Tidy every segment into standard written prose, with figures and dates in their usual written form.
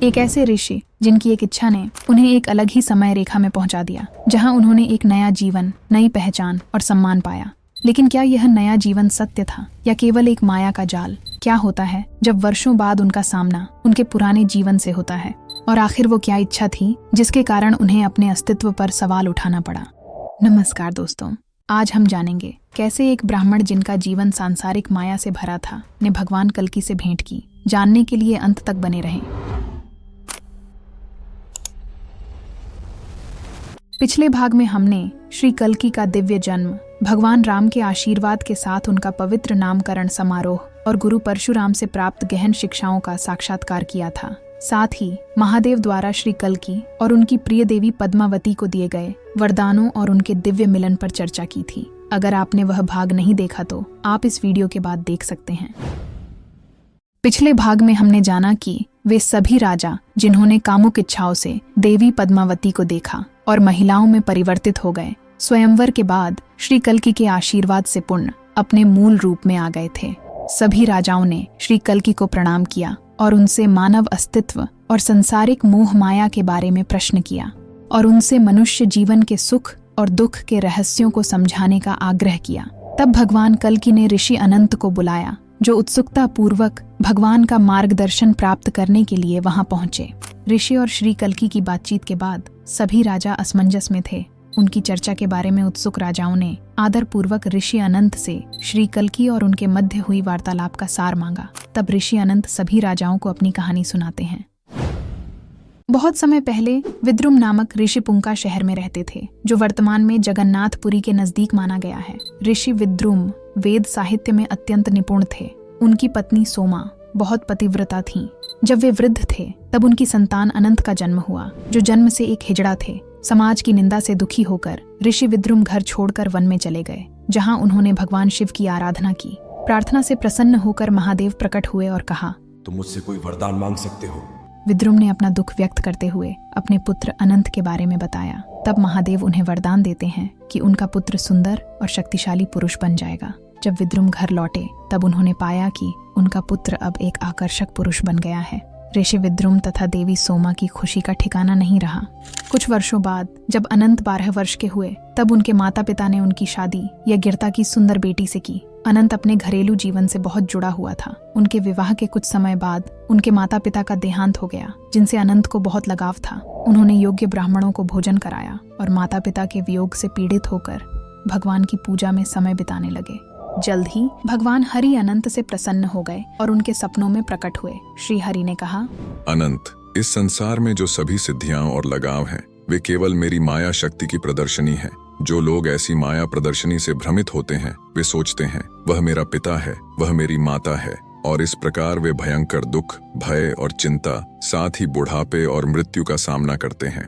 एक ऐसे ऋषि जिनकी एक इच्छा ने उन्हें एक अलग ही समय रेखा में पहुंचा दिया, जहां उन्होंने एक नया जीवन, नई पहचान और सम्मान पाया। लेकिन क्या यह नया जीवन सत्य था या केवल एक माया का जाल? क्या होता है जब वर्षों बाद उनका सामना उनके पुराने जीवन से होता है? और आखिर वो क्या इच्छा थी जिसके कारण उन्हें अपने अस्तित्व पर सवाल उठाना पड़ा? नमस्कार दोस्तों, आज हम जानेंगे कैसे एक ब्राह्मण जिनका जीवन सांसारिक माया से भरा था ने भगवान कल्कि से भेंट की। जानने के लिए अंत तक बने रहें। पिछले भाग में हमने श्री कल्कि का दिव्य जन्म, भगवान राम के आशीर्वाद के साथ उनका पवित्र नामकरण समारोह और गुरु परशुराम से प्राप्त गहन शिक्षाओं का साक्षात्कार किया था। साथ ही महादेव द्वारा श्री कल्कि और उनकी प्रिय देवी पद्मावती को दिए गए वरदानों और उनके दिव्य मिलन पर चर्चा की थी। अगर आपने वह भाग नहीं देखा तो आप इस वीडियो के बाद देख सकते हैं। पिछले भाग में हमने जाना कि वे सभी राजा जिन्होंने कामुक इच्छाओं से देवी पद्मावती को देखा और महिलाओं में परिवर्तित हो गए, स्वयंवर के बाद श्री कल्कि के आशीर्वाद से पूर्ण अपने मूल रूप में आ गए थे। सभी राजाओं ने श्री कल्कि को प्रणाम किया और उनसे मानव अस्तित्व और संसारिक मोह माया के बारे में प्रश्न किया और उनसे मनुष्य जीवन के सुख और दुख के रहस्यों को समझाने का आग्रह किया। तब भगवान कल्कि ने ऋषि अनंत को बुलाया, जो उत्सुकता पूर्वक भगवान का मार्गदर्शन प्राप्त करने के लिए वहां पहुंचे। ऋषि और श्री कल्कि की बातचीत के बाद सभी राजा असमंजस में थे। उनकी चर्चा के बारे में उत्सुक राजाओं ने आदर पूर्वक ऋषि अनंत से श्री कल्कि और उनके मध्य हुई वार्तालाप का सार मांगा। तब ऋषि अनंत सभी राजाओं को अपनी कहानी सुनाते हैं। बहुत समय पहले विद्रुम नामक ऋषि पुंका शहर में रहते थे, जो वर्तमान में जगन्नाथपुरी के नजदीक माना गया है। ऋषि विद्रुम वेद साहित्य में अत्यंत निपुण थे। उनकी पत्नी सोमा बहुत पतिव्रता थीं। जब वे वृद्ध थे तब उनकी संतान अनंत का जन्म हुआ, जो जन्म से एक हिजड़ा थे। समाज की निंदा से दुखी होकर ऋषि विद्रुम घर छोड़कर वन में चले गए, जहां उन्होंने भगवान शिव की आराधना की। प्रार्थना से प्रसन्न होकर महादेव प्रकट हुए और कहा, तुम मुझसे कोई वरदान मांग सकते हो। विद्रुम ने अपना दुख व्यक्त करते हुए अपने पुत्र अनंत के बारे में बताया। तब महादेव उन्हें वरदान देते हैं कि उनका पुत्र सुंदर और शक्तिशाली पुरुष बन जाएगा। जब विद्रुम घर लौटे तब उन्होंने पाया कि उनका पुत्र अब एक आकर्षक पुरुष बन गया है। ऋषि विद्रुम तथा देवी सोमा की खुशी का ठिकाना नहीं रहा। कुछ वर्षों बाद जब अनंत 12 वर्ष के हुए तब उनके माता पिता ने उनकी शादी यज्ञर्ता की सुंदर बेटी से की। अनंत अपने घरेलू जीवन से बहुत जुड़ा हुआ था। उनके विवाह के कुछ समय बाद उनके माता पिता का देहांत हो गया, जिनसे अनंत को बहुत लगाव था। उन्होंने योग्य ब्राह्मणों को भोजन कराया और माता पिता के वियोग से पीड़ित होकर भगवान की पूजा में समय बिताने लगे। जल्द ही भगवान हरि अनंत से प्रसन्न हो गए और उनके सपनों में प्रकट हुए। श्री हरि ने कहा, अनंत, इस संसार में जो सभी सिद्धियां और लगाव हैं, वे केवल मेरी माया शक्ति की प्रदर्शनी है। जो लोग ऐसी माया प्रदर्शनी से भ्रमित होते हैं, वे सोचते हैं वह मेरा पिता है, वह मेरी माता है, और इस प्रकार वे भयंकर दुख, भय और चिंता, साथ ही बुढ़ापे और मृत्यु का सामना करते हैं।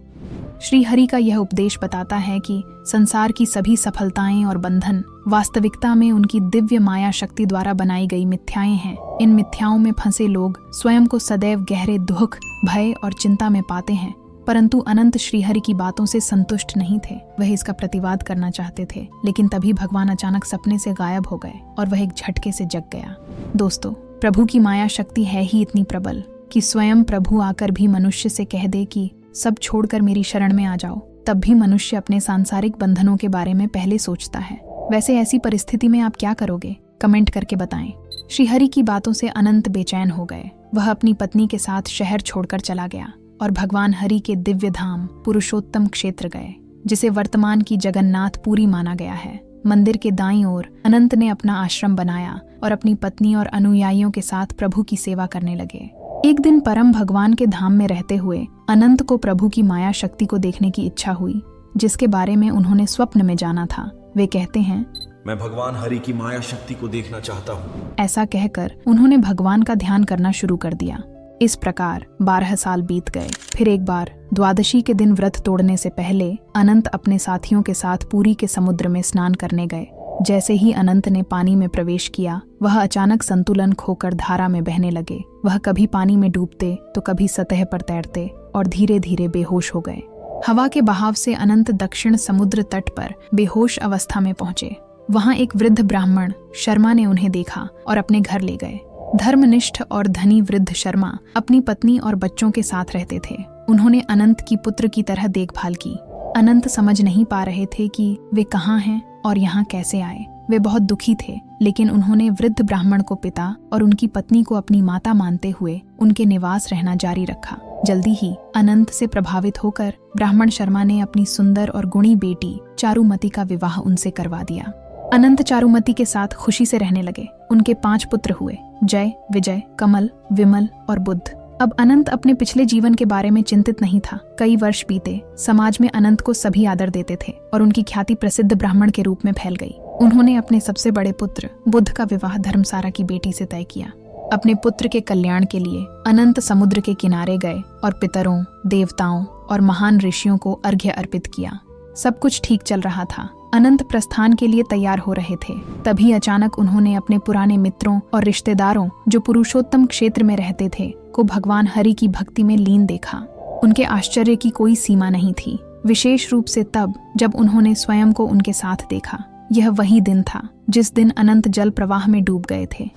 श्री हरि का यह उपदेश बताता है कि संसार की सभी सफलताएं और बंधन वास्तविकता में उनकी दिव्य माया शक्ति द्वारा बनाई गई मिथ्याएं हैं। इन मिथ्याओं में फंसे लोग स्वयं को सदैव गहरे दुख, भय और चिंता में पाते हैं। परंतु अनंत श्रीहरि की बातों से संतुष्ट नहीं थे। वह इसका प्रतिवाद करना चाहते थे, लेकिन तभी भगवान अचानक सपने से गायब हो गए और वह एक झटके से जग गया। दोस्तों, प्रभु की माया शक्ति है ही इतनी प्रबल कि स्वयं प्रभु आकर भी मनुष्य से कह दे कि सब छोड़कर मेरी शरण में आ जाओ, तब भी मनुष्य अपने सांसारिक बंधनों के बारे में पहले सोचता है। वैसे ऐसी परिस्थिति में आप क्या करोगे? कमेंट करके बताएं। श्रीहरि की बातों से अनंत बेचैन हो गए। वह अपनी पत्नी के साथ शहर छोड़कर चला गया और भगवान हरि के दिव्य धाम पुरुषोत्तम क्षेत्र गए, जिसे वर्तमान की जगन्नाथपुरी माना गया है। मंदिर के दाईं ओर अनंत ने अपना आश्रम बनाया और अपनी पत्नी और अनुयायियों के साथ प्रभु की सेवा करने लगे। एक दिन परम भगवान के धाम में रहते हुए अनंत को प्रभु की माया शक्ति को देखने की इच्छा हुई, जिसके बारे में उन्होंने स्वप्न में जाना था। वे कहते हैं, मैं भगवान हरि की माया शक्ति को देखना चाहता हूँ। ऐसा कहकर उन्होंने भगवान का ध्यान करना शुरू कर दिया। इस प्रकार 12 साल बीत गए। फिर एक बार द्वादशी के दिन व्रत तोड़ने से पहले अनंत अपने साथियों के साथ पुरी के समुद्र में स्नान करने गए। जैसे ही अनंत ने पानी में प्रवेश किया, वह अचानक संतुलन खोकर धारा में बहने लगे। वह कभी पानी में डूबते तो कभी सतह पर तैरते और धीरे धीरे बेहोश हो गए। हवा के बहाव से अनंत दक्षिण समुद्र तट पर बेहोश अवस्था में पहुंचे। वहां एक वृद्ध ब्राह्मण शर्मा ने उन्हें देखा और अपने घर ले गए। धर्मनिष्ठ और धनी वृद्ध शर्मा अपनी पत्नी और बच्चों के साथ रहते थे। उन्होंने अनंत की पुत्र की तरह देखभाल की। अनंत समझ नहीं पा रहे थे कि वे कहाँ हैं और यहाँ कैसे आए। वे बहुत दुखी थे, लेकिन उन्होंने वृद्ध ब्राह्मण को पिता और उनकी पत्नी को अपनी माता मानते हुए उनके निवास रहना जारी रखा। जल्दी ही अनंत से प्रभावित होकर ब्राह्मण शर्मा ने अपनी सुंदर और गुणी बेटी चारुमती का विवाह उनसे करवा दिया। अनंत चारुमती के साथ खुशी से रहने लगे। उनके 5 पुत्र हुए, जय, विजय, कमल, विमल और बुद्ध। अब अनंत अपने पिछले जीवन के बारे में चिंतित नहीं था। कई वर्ष बीते, समाज में अनंत को सभी आदर देते थे और उनकी ख्याति प्रसिद्ध ब्राह्मण के रूप में फैल गई। उन्होंने अपने सबसे बड़े पुत्र बुद्ध का विवाह धर्मसारा की बेटी से तय किया। अपने पुत्र के कल्याण के लिए अनंत समुद्र के किनारे गए और पितरों, देवताओं और महान ऋषियों को अर्घ्य अर्पित किया। सब कुछ ठीक चल रहा था। अनंत प्रस्थान के लिए तैयार हो रहे थे। तभी अचानक उन्होंने अपने पुराने मित्रों और रिश्तेदारों जो पुरुषोत्तम क्षेत्र में रहते थे को भगवान हरि की भक्ति में लीन देखा। उनके आश्चर्य की कोई सीमा नहीं थी, विशेष रूप से तब जब उन्होंने स्वयं को उनके साथ देखा। यह वही दिन था जिस दिन अनंत जल प्रवाह में डूब गए थे।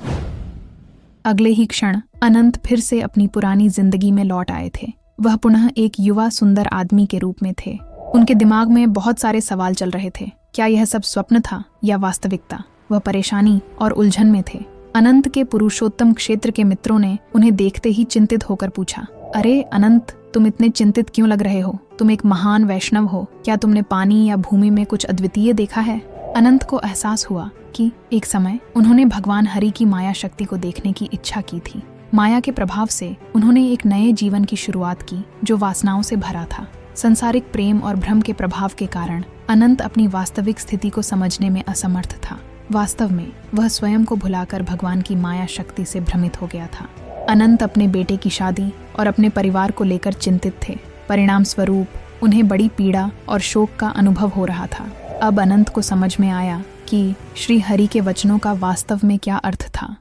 अगले ही क्षण अनंत फिर से अपनी पुरानी जिंदगी में लौट आए थे। वह पुनः एक युवा सुंदर आदमी के रूप में थे। उनके दिमाग में बहुत सारे सवाल चल रहे थे। क्या यह सब स्वप्न था या वास्तविकता? वह परेशानी और उलझन में थे। अनंत के पुरुषोत्तम क्षेत्र के मित्रों ने उन्हें देखते ही चिंतित होकर पूछा, अरे अनंत, तुम इतने चिंतित क्यों लग रहे हो? तुम एक महान वैष्णव हो, क्या तुमने पानी या भूमि में कुछ अद्वितीय देखा है? अनंत को एहसास हुआ कि एक समय उन्होंने भगवान हरि की माया शक्ति को देखने की इच्छा की थी। माया के प्रभाव से उन्होंने एक नए जीवन की शुरुआत की जो वासनाओं से भरा था। संसारिक प्रेम और भ्रम के प्रभाव के कारण अनंत अपनी वास्तविक स्थिति को समझने में असमर्थ था। वास्तव में वह स्वयं को भुलाकर भगवान की माया शक्ति से भ्रमित हो गया था। अनंत अपने बेटे की शादी और अपने परिवार को लेकर चिंतित थे। परिणाम स्वरूप उन्हें बड़ी पीड़ा और शोक का अनुभव हो रहा था। अब अनंत को समझ में आया कि श्री हरि के वचनों का वास्तव में क्या अर्थ था।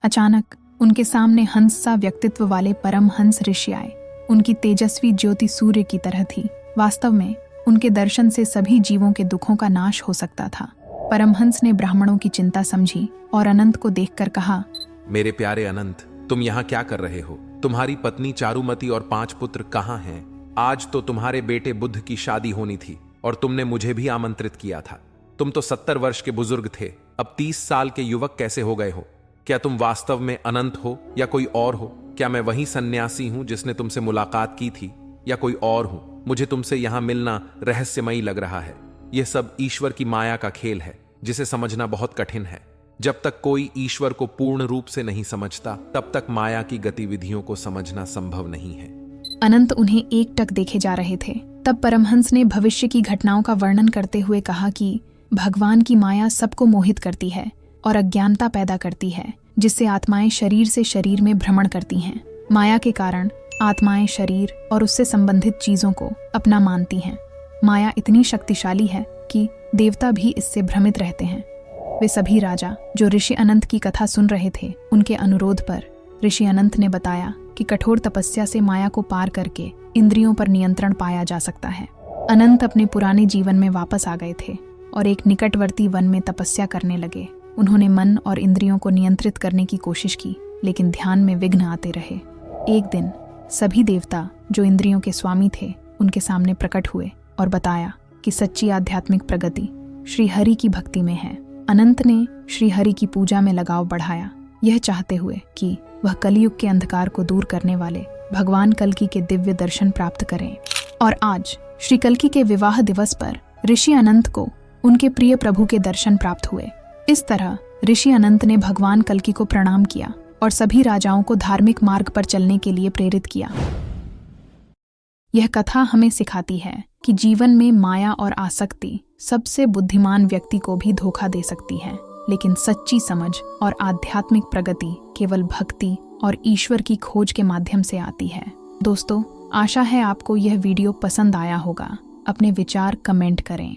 अचानक उनके सामने हंस सा व्यक्तित्व वाले परम हंस ऋषि आए। उनकी तेजस्वी ज्योति सूर्य की तरह थी। वास्तव में उनके दर्शन से सभी जीवों के दुखों का नाश हो सकता था। परमहंस ने ब्राह्मणों की चिंता समझी और अनंत को देखकर कहा, मेरे प्यारे अनंत, तुम यहाँ क्या कर रहे हो? तुम्हारी पत्नी चारुमती और 5 पुत्र कहाँ हैं? आज तो तुम्हारे बेटे बुद्ध की शादी होनी थी और तुमने मुझे भी आमंत्रित किया था। तुम तो 70 वर्ष के बुजुर्ग थे, अब 30 साल के युवक कैसे हो गए हो? क्या तुम वास्तव में अनंत हो या कोई और हो? क्या मैं वही सन्यासी हूं जिसने तुमसे मुलाकात की थी या कोई और हूं? मुझे तुमसे यहां मिलना रहस्यमयी लग रहा है। यह सब ईश्वर की माया का खेल है जिसे समझना बहुत कठिन है। जब तक कोई ईश्वर को पूर्ण रूप से नहीं समझता, तब तक माया की गतिविधियों को समझना संभव नहीं है। अनंत उन्हें एकटक देखे जा रहे थे। तब परमहंस ने भविष्य की घटनाओं का वर्णन करते हुए कहा कि भगवान की माया सबको मोहित करती है और अज्ञानता पैदा करती है, जिससे आत्माएं शरीर से शरीर में भ्रमण करती हैं। माया के कारण आत्माएं शरीर और उससे संबंधित चीजों को अपना मानती हैं। माया इतनी शक्तिशाली है कि देवता भी इससे भ्रमित रहते हैं। वे सभी राजा जो ऋषि अनंत की कथा सुन रहे थे, उनके अनुरोध पर ऋषि अनंत ने बताया कि कठोर तपस्या से माया को पार करके इंद्रियों पर नियंत्रण पाया जा सकता है। अनंत अपने पुराने जीवन में वापस आ गए थे और एक निकटवर्ती वन में तपस्या करने लगे। उन्होंने मन और इंद्रियों को नियंत्रित करने की कोशिश की, लेकिन ध्यान में विघ्न आते रहे। एक दिन सभी देवता जो इंद्रियों के स्वामी थे उनके सामने प्रकट हुए और बताया कि सच्ची आध्यात्मिक प्रगति श्री हरि की भक्ति में है। अनंत ने श्री हरि की पूजा में लगाव बढ़ाया, यह चाहते हुए कि वह कलयुग के अंधकार को दूर करने वाले भगवान कल्कि के दिव्य दर्शन प्राप्त करें। और आज श्री कल्कि के विवाह दिवस पर ऋषि अनंत को उनके प्रिय प्रभु के दर्शन प्राप्त हुए। इस तरह ऋषि अनंत ने भगवान कल्कि को प्रणाम किया और सभी राजाओं को धार्मिक मार्ग पर चलने के लिए प्रेरित किया। यह कथा हमें सिखाती है कि जीवन में माया और आसक्ति सबसे बुद्धिमान व्यक्ति को भी धोखा दे सकती है, लेकिन सच्ची समझ और आध्यात्मिक प्रगति केवल भक्ति और ईश्वर की खोज के माध्यम से आती है। दोस्तों, आशा है आपको यह वीडियो पसंद आया होगा। अपने विचार कमेंट करें।